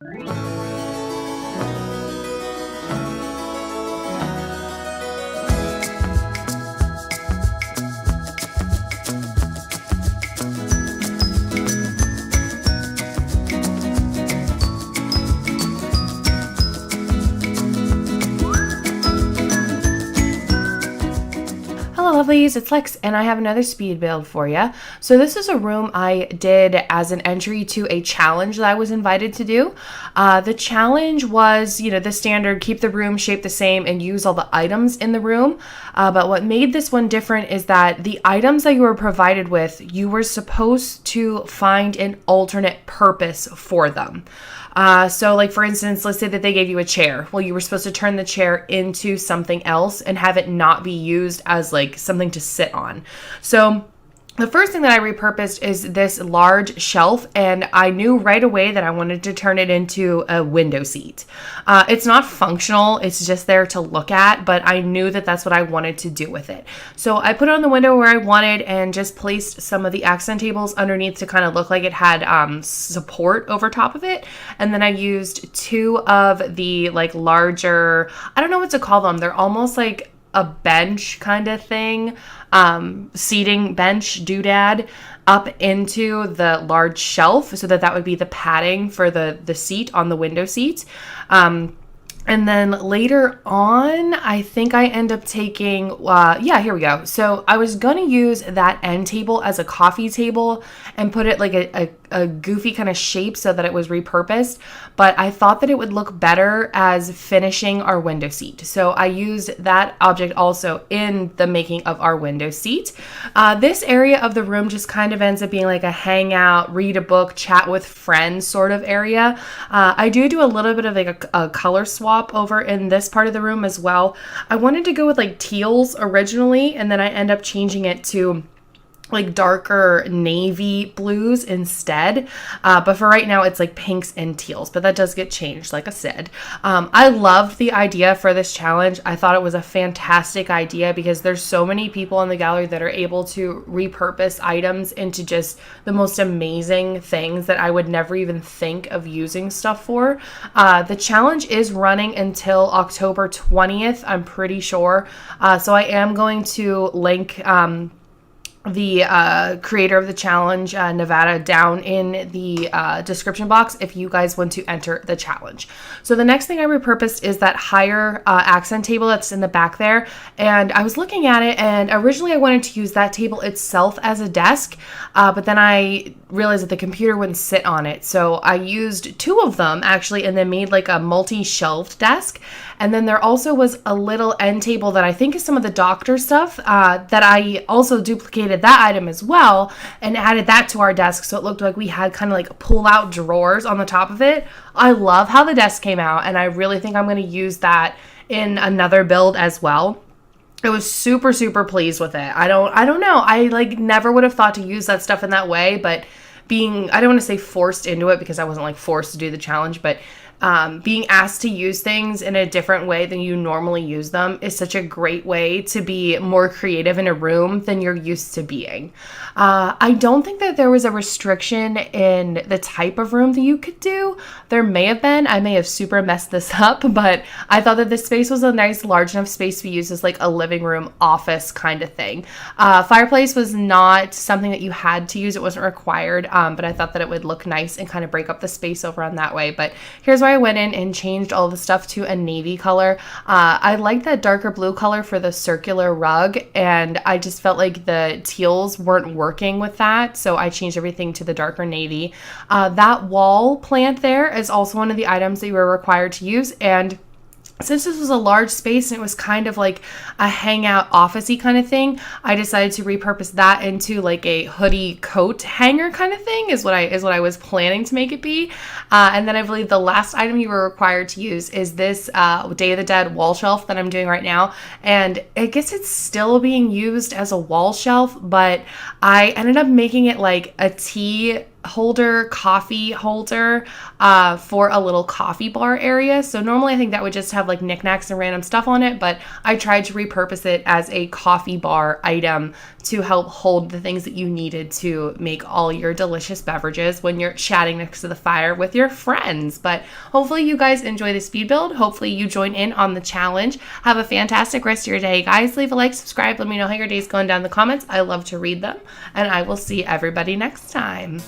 Hello lovelies, it's Lex and I have another speed build for you. So this is a room I did as an entry to a challenge that I was invited to do. The challenge was, the standard keep the room shape the same and use all the items in the room. But what made this one different is that the items that you were provided with, you were supposed to find an alternate purpose for them. So like for instance, let's say that they gave you a chair. Well, you were supposed to turn the chair into something else and have it not be used as like something to sit on. So the first thing that I repurposed is this large shelf, and I knew right away that I wanted to turn it into a window seat. It's not functional, it's just there to look at, but I knew that that's what I wanted to do with it. So I put it on the window where I wanted and just placed some of the accent tables underneath to kind of look like it had support over top of it. And then I used two of the like larger, I don't know what to call them, they're almost like a bench kind of thing, seating bench doodad up into the large shelf so that would be the padding for the seat on the window seat. And then later on, I think I end up taking, here we go. So I was going to use that end table as a coffee table and put it like a goofy kind of shape so that it was repurposed. But I thought that it would look better as finishing our window seat. So I used that object also in the making of our window seat. This area of the room just kind of ends up being like a hangout, read a book, chat with friends sort of area. I do a little bit of like a color swap over in this part of the room as well. I wanted to go with like teals originally, and then I end up changing it to like darker navy blues instead. But for right now, it's like pinks and teals, but that does get changed, like I said. I loved the idea for this challenge. I thought it was a fantastic idea because there's so many people in the gallery that are able to repurpose items into just the most amazing things that I would never even think of using stuff for. The challenge is running until October 20th, I'm pretty sure. So I am going to link the creator of the challenge, Nevada, down in the description box if you guys want to enter the challenge. So the next thing I repurposed is that higher accent table that's in the back there, and I was looking at it, and originally I wanted to use that table itself as a desk, but then I realized that the computer wouldn't sit on it, so I used two of them actually and then made like a multi-shelved desk. And then there also was a little end table that I think is some of the doctor stuff that I also duplicated that item as well and added that to our desk, so it looked like we had kind of like pull-out drawers on the top of it. I love how the desk came out, and I really think I'm going to use that in another build as well. I was super, super pleased with it. I don't know. I like never would have thought to use that stuff in that way, but I don't want to say forced into it because I wasn't like forced to do the challenge, but being asked to use things in a different way than you normally use them is such a great way to be more creative in a room than you're used to being. I don't think that there was a restriction in the type of room that you could do. There may have been. I may have super messed this up, but I thought that this space was a nice, large enough space to be used as like a living room office kind of thing. Fireplace was not something that you had to use. It wasn't required, but I thought that it would look nice and kind of break up the space over on that way. But here's why I went in and changed all the stuff to a navy color. I like that darker blue color for the circular rug, and I just felt like the teals weren't working with that, so I changed everything to the darker navy. That wall plant there is also one of the items that you were required to use, and since this was a large space and it was kind of like a hangout office-y kind of thing, I decided to repurpose that into like a hoodie coat hanger kind of thing is what I was planning to make it be. And then I believe the last item you were required to use is this Day of the Dead wall shelf that I'm doing right now. And I guess it's still being used as a wall shelf, but I ended up making it like a tea coffee holder for a little coffee bar area. So normally I think that would just have like knickknacks and random stuff on it, but I tried to repurpose it as a coffee bar item to help hold the things that you needed to make all your delicious beverages when you're chatting next to the fire with your friends. But hopefully you guys enjoy the speed build. Hopefully you join in on the challenge. Have a fantastic rest of your day, guys. Leave a like, subscribe. Let me know how your day's going down in the comments. I love to read them, and I will see everybody next time.